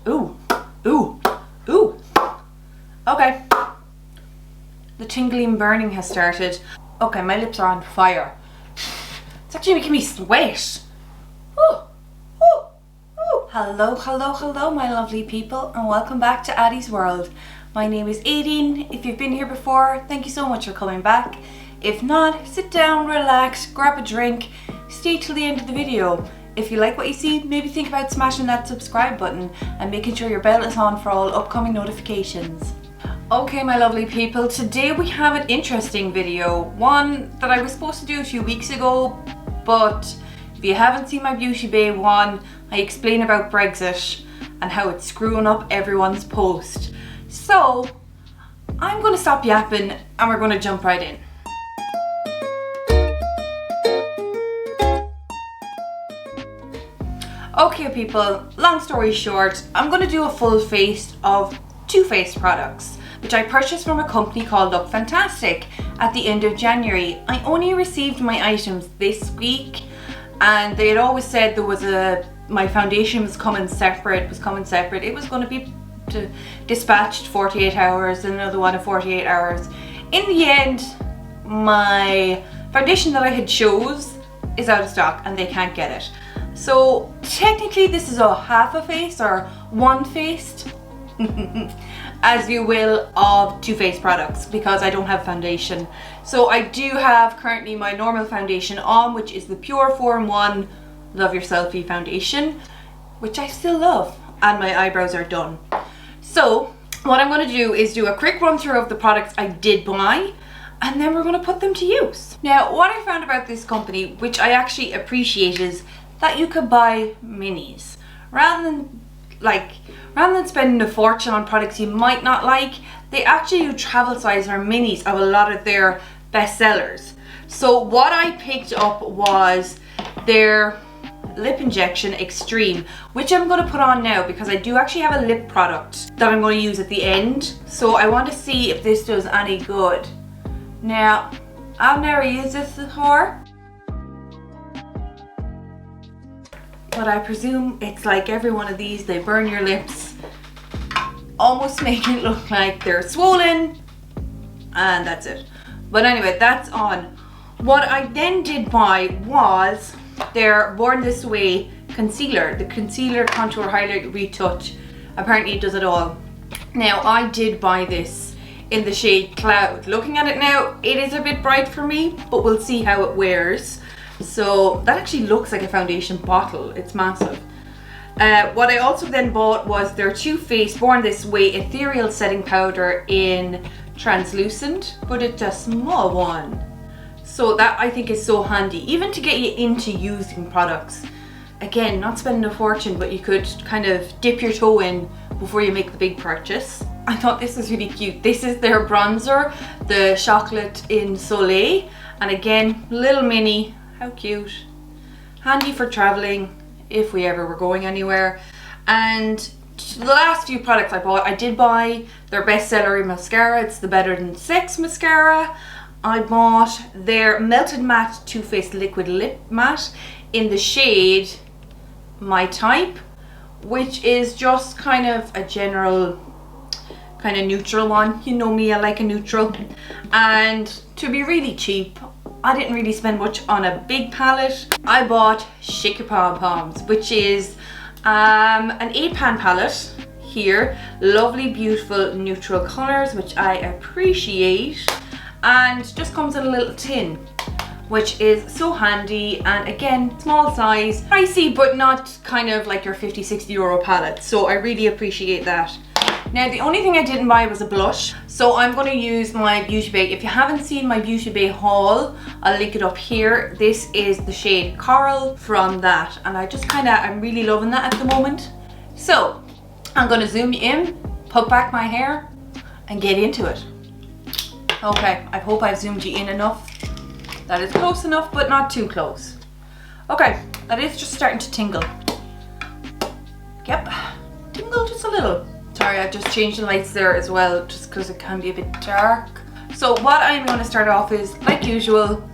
Ooh, ooh, ooh. Okay. The tingling and burning has started. Okay, my lips are on fire. It's actually making me sweat. Ooh, ooh, ooh. Hello, hello, hello, my lovely people, and welcome back to Addie's World. My name is Aodain. If you've been here before, thank you so much for coming back. If not, sit down, relax, grab a drink, stay till the end of the video. If you like what you see, maybe think about smashing that subscribe button and making sure your bell is on for all upcoming notifications. Okay, my lovely people, today we have an interesting video. One that I was supposed to do a few weeks ago, but if you haven't seen my Beauty Bay one, I explain about Brexit and how it's screwing up everyone's post. So, I'm going to stop yapping and we're going to jump right in. Okay people, long story short, I'm going to do a full face of two face products, which I purchased from a company called Look Fantastic at the end of January. I only received my items this week, and they had always said there was my foundation was coming separate. It was going to be dispatched 48 hours, and another one in 48 hours. In the end, my foundation that I had chose is out of stock and they can't get it. So technically this is a half a face or one faced as you will of two face products, because I don't have foundation. So I do have currently my normal foundation on, which is the Pure 4-in-1 Love Your Selfie foundation, which I still love, and my eyebrows are done. So what I'm going to do is do a quick run through of the products I did buy, and then we're going to put them to use. Now what I found about this company, which I actually appreciate, is that you could buy minis rather than spending a fortune on products you might not like. They actually do travel size or minis of a lot of their best sellers. So what I picked up was their lip injection extreme, which I'm going to put on now because I do actually have a lip product that I'm going to use at the end. So I want to see if this does any good. Now I've never used this before, but I presume it's like every one of these, they burn your lips, almost make it look like they're swollen, and that's it. But anyway, that's on. What I then did buy was their Born This Way concealer, the concealer contour highlight retouch. Apparently it does it all. Now I did buy this in the shade Cloud. Looking at it now, it is a bit bright for me, but we'll see how it wears. So that actually looks like a foundation bottle. It's massive. What I also then bought was their Too Faced Born This Way Ethereal Setting Powder in translucent, but it's a small one. So that I think is so handy, even to get you into using products. Again, not spending a fortune, but you could kind of dip your toe in before you make the big purchase. I thought this was really cute. This is their bronzer, the Chocolate in Soleil. And again, little mini. How cute. Handy for traveling if we ever were going anywhere. And the last few products I bought, I did buy their bestseller mascara. It's the Better Than Sex mascara. I bought their Melted Matte Too Faced Liquid Lip Matte in the shade My Type, which is just kind of a general kind of neutral one. You know me, I like a neutral. And to be really cheap, I didn't really spend much on a big palette. I bought Shake Your Pom Poms, which is an 8-pan palette here. Lovely, beautiful, neutral colors, which I appreciate. And just comes in a little tin, which is so handy. And again, small size, pricey, but not kind of like your 50-60 euro palette. So I really appreciate that. Now the only thing I didn't buy was a blush, so I'm going to use my Beauty Bay. If you haven't seen my Beauty Bay haul, I'll link it up here. This is the shade Coral from that, and I'm really loving that at the moment. So I'm going to zoom you in, put back my hair and get into it. Okay, I hope I've zoomed you in enough. That is close enough, but not too close. Okay, that is just starting to tingle. Yep, tingle just a little. Sorry, I've just changed the lights there as well, just because it can be a bit dark. So what I'm going to start off is, like usual,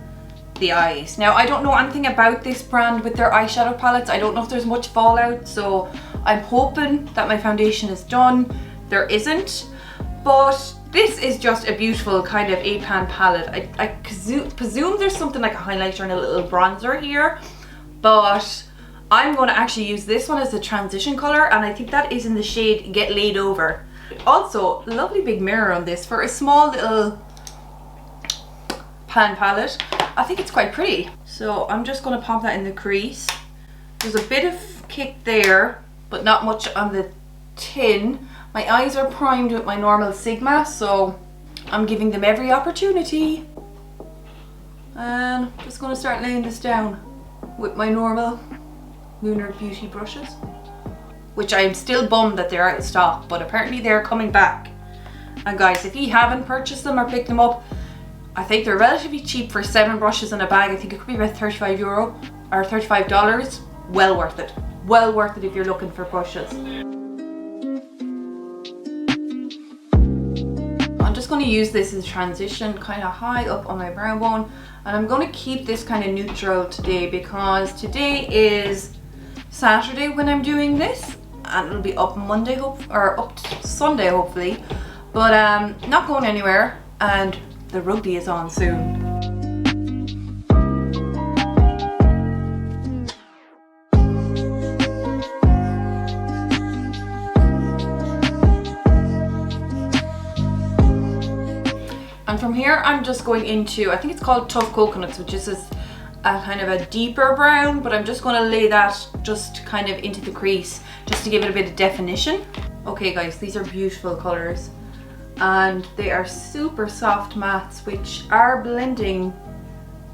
the eyes. Now, I don't know anything about this brand with their eyeshadow palettes. I don't know if there's much fallout, so I'm hoping that my foundation is done. There isn't, but this is just a beautiful kind of 8-pan palette. I presume there's something like a highlighter and a little bronzer here, but I'm going to actually use this one as a transition color, and I think that is in the shade Get Laid Over. Also, lovely big mirror on this for a small little pan palette. I think it's quite pretty. So I'm just going to pop that in the crease. There's a bit of kick there, but not much on the tin. My eyes are primed with my normal Sigma, so I'm giving them every opportunity. And I'm just going to start laying this down with my normal Lunar Beauty brushes, which I am still bummed that they're out of stock, but apparently they're coming back. And guys, if you haven't purchased them or picked them up, I think they're relatively cheap for 7 brushes in a bag. I think it could be about €35 or $35. Well worth it. Well worth it if you're looking for brushes. I'm just going to use this as a transition kind of high up on my brow bone, and I'm going to keep this kind of neutral today because today is Saturday when I'm doing this, and it'll be up Monday or up Sunday hopefully, but not going anywhere, and the rugby is on soon. And from here I'm just going into, I think it's called Tough Coconuts, which is a kind of a deeper brown, but I'm just going to lay that just kind of into the crease just to give it a bit of definition. Okay guys, these are beautiful colours and they are super soft mattes which are blending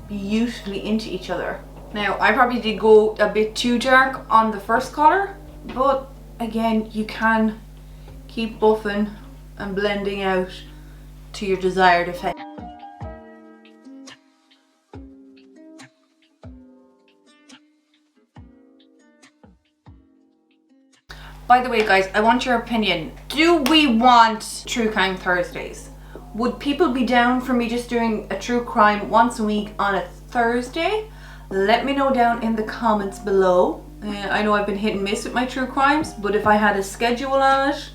beautifully into each other. Now I probably did go a bit too dark on the first colour, but again you can keep buffing and blending out to your desired effect. By the way guys, I want your opinion. Do we want True Crime Thursdays? Would people be down for me just doing a true crime once a week on a Thursday? Let me know down in the comments below. I know I've been hit and miss with my true crimes, but if I had a schedule on it,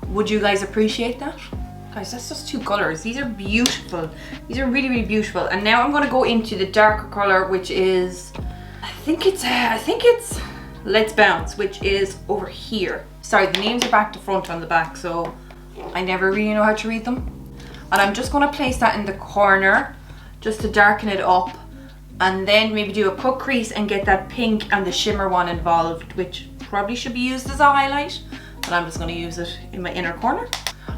would you guys appreciate that? Guys, that's just 2 colours. These are beautiful. These are really, really beautiful. And now I'm going to go into the darker colour, which is, I think it's Let's Bounce, which is over here. Sorry, the names are back to front on the back, so I never really know how to read them. And I'm just going to place that in the corner just to darken it up, and then maybe do a cut crease and get that pink and the shimmer one involved, which probably should be used as a highlight, but I'm just going to use it in my inner corner.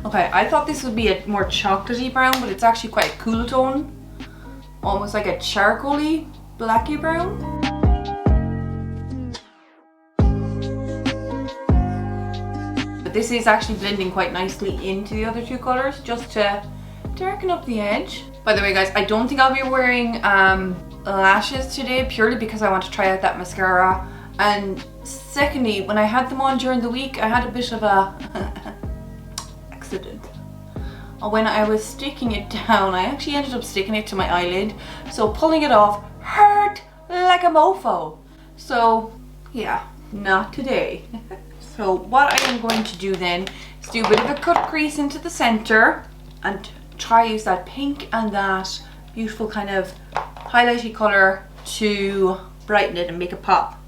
Okay, I thought this would be a more chocolatey brown, but it's actually quite a cool tone. Almost like a charcoaly, blacky brown. But this is actually blending quite nicely into the other 2 colours, just to darken up the edge. By the way guys, I don't think I'll be wearing lashes today, purely because I want to try out that mascara. And secondly, when I had them on during the week, I had a bit of a accident. When I was sticking it down, I actually ended up sticking it to my eyelid, so pulling it off hurt like a mofo. So yeah, not today. So what I am going to do then is do a bit of a cut crease into the center and try use that pink and that beautiful kind of highlighty color to brighten it and make it pop.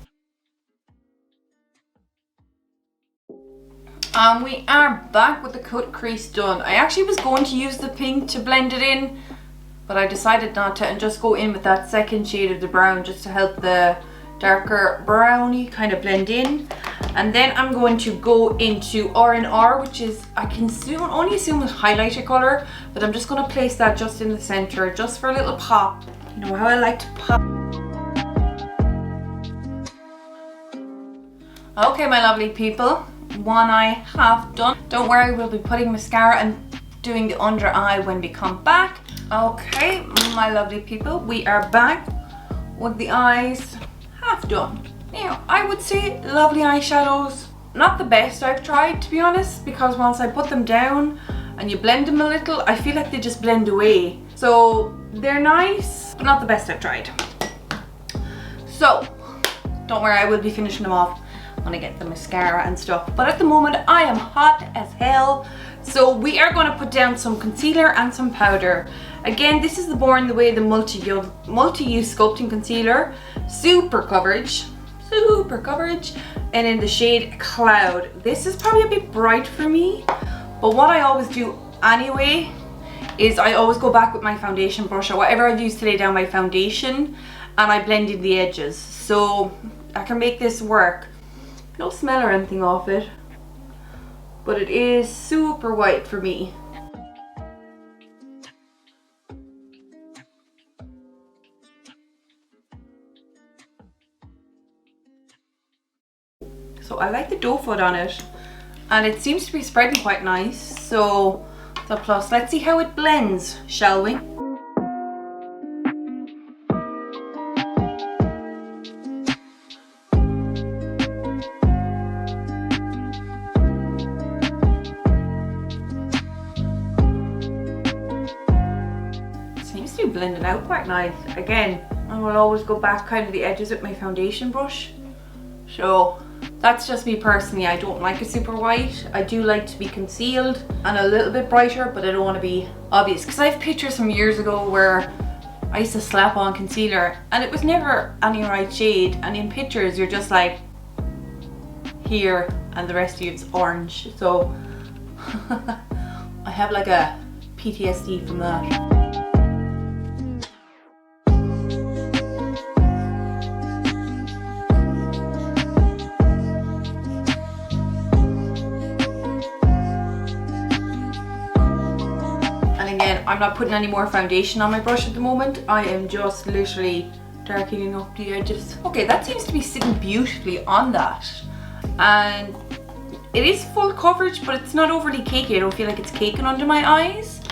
We are back with the cut crease done. I actually was going to use the pink to blend it in, but I decided not to and just go in with that second shade of the brown just to help the darker browny kind of blend in. And then I'm going to go into R&R, which is, I can only assume is highlighter color, but I'm just going to place that just in the center, just for a little pop. You know how I like to pop. Okay, my lovely people, one eye half done. Don't worry, we'll be putting mascara and doing the under eye when we come back. Okay, my lovely people, we are back with the eyes half done. Now, I would say lovely eyeshadows. Not the best I've tried, to be honest, because once I put them down and you blend them a little, I feel like they just blend away. So they're nice, but not the best I've tried. So, don't worry, I will be finishing them off when I get the mascara and stuff. But at the moment, I am hot as hell. So we are going to put down some concealer and some powder. Again, this is the Born the Way, the multi-use sculpting concealer. Super coverage, and in the shade Cloud. This is probably a bit bright for me, but what I always do anyway is I always go back with my foundation brush or whatever I've used to lay down my foundation, and I blend in the edges so I can make this work. No smell or anything off it, but it is super white for me. So I like the doe foot on it, and it seems to be spreading quite nice, so it's a plus. Let's see how it blends, shall we? Seems to be blending out quite nice. Again, I will always go back kind of the edges with my foundation brush. So that's just me personally. I don't like it super white. I do like to be concealed and a little bit brighter, but I don't want to be obvious, because I have pictures from years ago where I used to slap on concealer and it was never any right shade, and in pictures you're just like here and the rest of you is orange. So I have like a PTSD from that. I'm not putting any more foundation on my brush at the moment. I am just literally darkening up the edges. Okay, that seems to be sitting beautifully on that. And it is full coverage, but it's not overly cakey. I don't feel like it's caking under my eyes.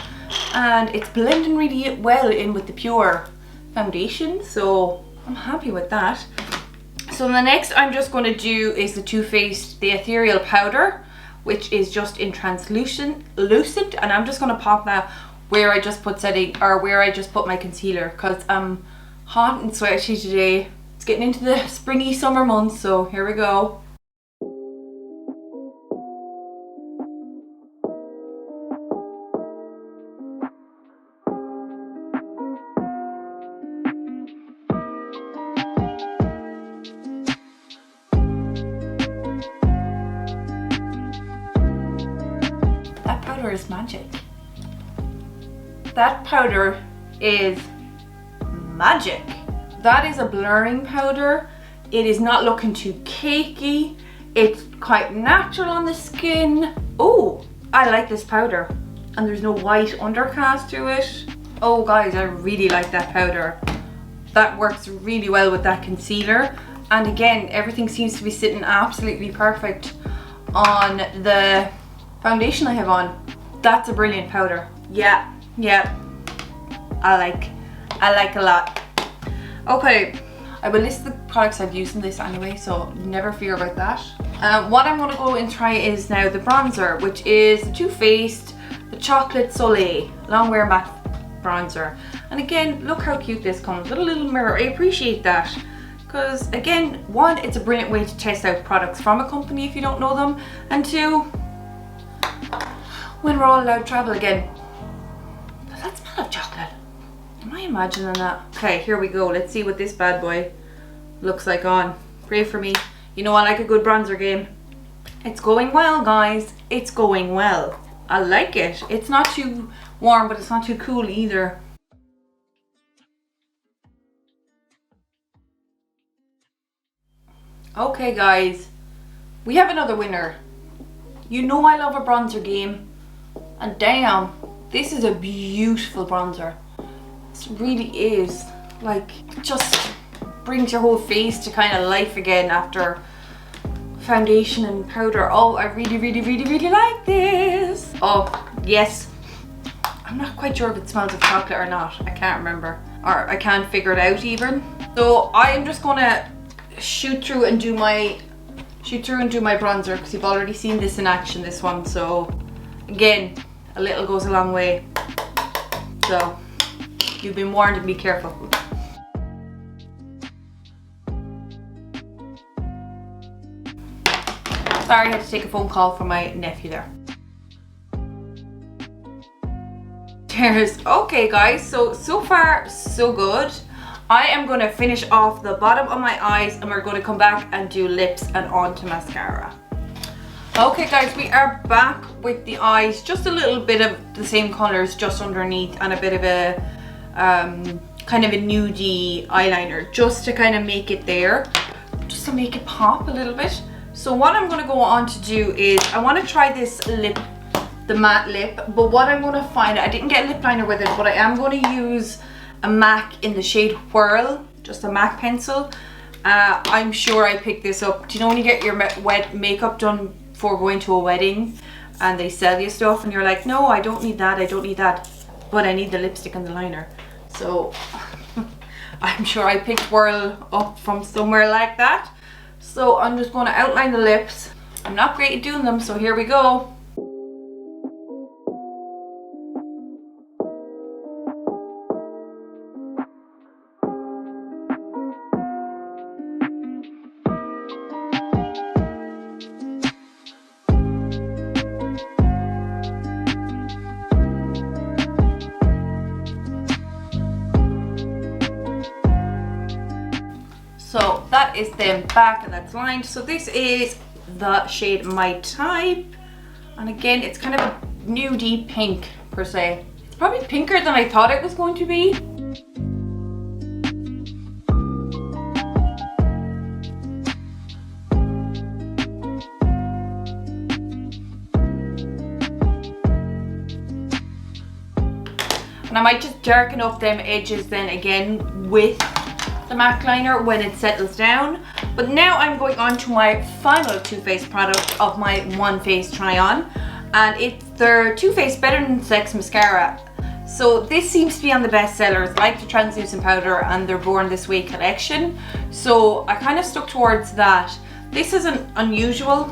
And it's blending really well in with the pure foundation, so I'm happy with that. So the next I'm just going to do is the Too Faced, the Ethereal Powder, which is just in translucent, and I'm just going to pop that where I just put where I just put my concealer, because I'm hot and sweaty today. It's getting into the springy summer months, so here we go. That powder is magic. That powder is magic. That is a blurring powder. It is not looking too cakey. It's quite natural on the skin. Oh, I like this powder. And there's no white undercast to it. Oh guys, I really like that powder. That works really well with that concealer. And again, everything seems to be sitting absolutely perfect on the foundation I have on. That's a brilliant powder. Yeah. I like a lot. Okay, I will list the products I've used in this anyway, so never fear about that. What I'm going to go and try is now the bronzer, which is the Too Faced, the Chocolate Soleil Longwear Matte Bronzer. And again, look how cute this comes with a little mirror. I appreciate that, because again, one, it's a brilliant way to test out products from a company if you don't know them, and two, when we're all allowed to travel again. Does that smell of chocolate? Am I imagining that? Okay, here we go. Let's see what this bad boy looks like on. Pray for me. You know I like a good bronzer game. It's going well, guys. It's going well. I like it. It's not too warm, but it's not too cool either. Okay, guys. We have another winner. You know I love a bronzer game. And damn, this is a beautiful bronzer. This really is. Like, just brings your whole face to kind of life again after foundation and powder. Oh, I really like this. Oh, yes. I'm not quite sure if it smells of chocolate or not. I can't remember. Or I can't figure it out even. So I'm just gonna shoot through and do my bronzer, because you've already seen this in action, this one. So again, a little goes a long way. So you've been warned, and be careful. Sorry, I had to take a phone call from my nephew there. Cheers. Okay guys, so far so good. I am going to finish off the bottom of my eyes and we're going to come back and do lips and on to mascara. Okay guys, we are back with the eyes, just a little bit of the same colours just underneath and a bit of a kind of a nudie eyeliner just to kind of make it there, just to make it pop a little bit. So what I'm going to go on to do is I want to try this lip, the matte lip, but what I'm going to find, I didn't get a lip liner with it, but I am going to use a MAC in the shade Whirl, just a MAC pencil. I'm sure I picked this up. Do you know when you get your wet makeup done before going to a wedding and they sell you stuff and you're like, no, I don't need that, I don't need that, but I need the lipstick and the liner. So I'm sure I picked Whirl up from somewhere like that. So I'm just going to outline the lips. I'm not great at doing them, so here we go. So that is the back and that's lined. So this is the shade My Type. And again, it's kind of a nudie pink per se. It's probably pinker than I thought it was going to be. And I might just darken up them edges then again with the MAC liner when it settles down. But now I'm going on to my final Too Faced product of my One Face try on, and it's their Too Faced Better Than Sex mascara. So this seems to be on the best sellers, like the translucent powder and their Born This Way collection, so I kind of stuck towards that. This has an unusual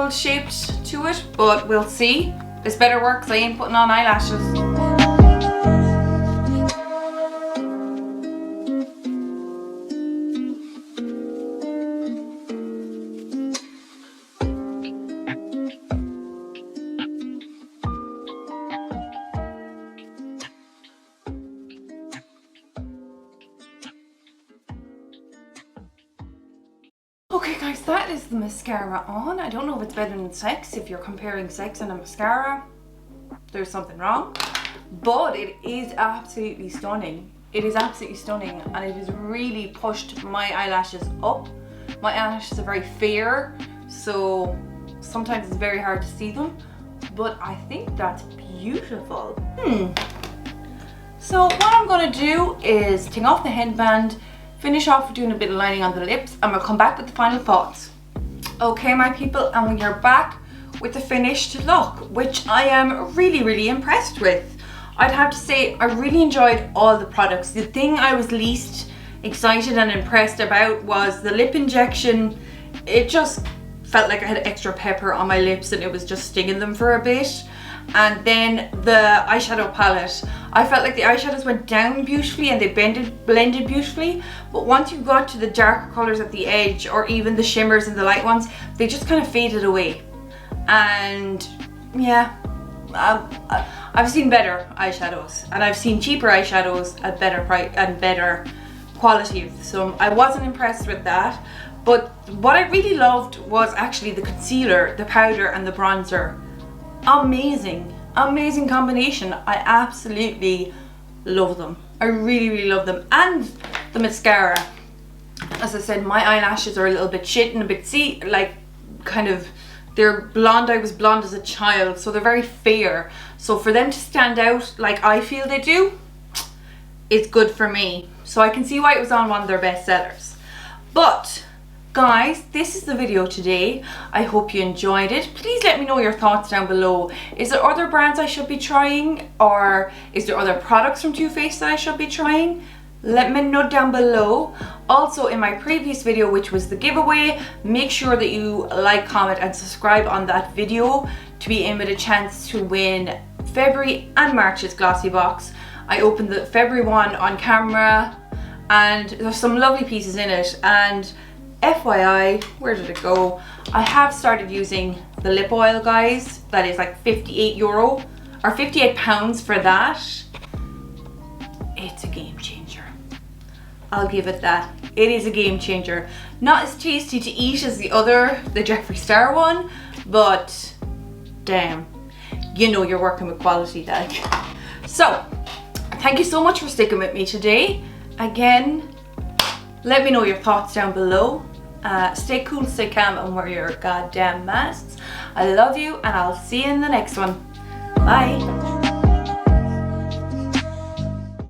shape to it, but we'll see. This better work because I ain't putting on eyelashes. Okay guys, that is the mascara on. I don't know if it's better than sex. If you're comparing sex and a mascara, there's something wrong. But it is absolutely stunning. It is absolutely stunning, and it has really pushed my eyelashes up. My eyelashes are very fair, so sometimes it's very hard to see them. But I think that's beautiful. So what I'm gonna do is take off the headband, finish off doing a bit of lining on the lips, and we'll come back with the final thoughts. Okay my people, and we are back with the finished look, which I am really impressed with. I'd have to say I really enjoyed all the products. The thing I was least excited and impressed about was the lip injection. It just felt like I had extra pepper on my lips and it was just stinging them for a bit. And then the eyeshadow palette, I felt like the eyeshadows went down beautifully and they blended beautifully, but once you got to the darker colors at the edge, or even the shimmers and the light ones, they just kind of faded away. And yeah, I've seen better eyeshadows, and I've seen cheaper eyeshadows at better price and better quality, so I wasn't impressed with that. But what I really loved was actually the concealer, the powder and the bronzer. Amazing combination. I absolutely love them. I really love them. And the mascara, as I said, my eyelashes are a little bit shit and a bit they're blonde. I was blonde as a child, so they're very fair, so for them to stand out like I feel they do, it's good for me. So I can see why it was on one of their best sellers. But guys, this is the video today. I hope you enjoyed it. Please let me know your thoughts down below. Is there other brands I should be trying, or is there other products from Too Faced that I should be trying? Let me know down below. Also, in my previous video, which was the giveaway, make sure that you like, comment and subscribe on that video to be in with a chance to win February and March's glossy box. I opened the February one on camera and there's some lovely pieces in it, and FYI, where did it go? I have started using the lip oil, guys. That is like €58 or £58 for that. It's a game changer. I'll give it that. It is a game changer. Not as tasty to eat as the Jeffree Star one, but damn, you know you're working with quality, like. So, thank you so much for sticking with me today. Again, let me know your thoughts down below. Stay cool, stay calm, and wear your goddamn masks. I love you, and I'll see you in the next one. Bye.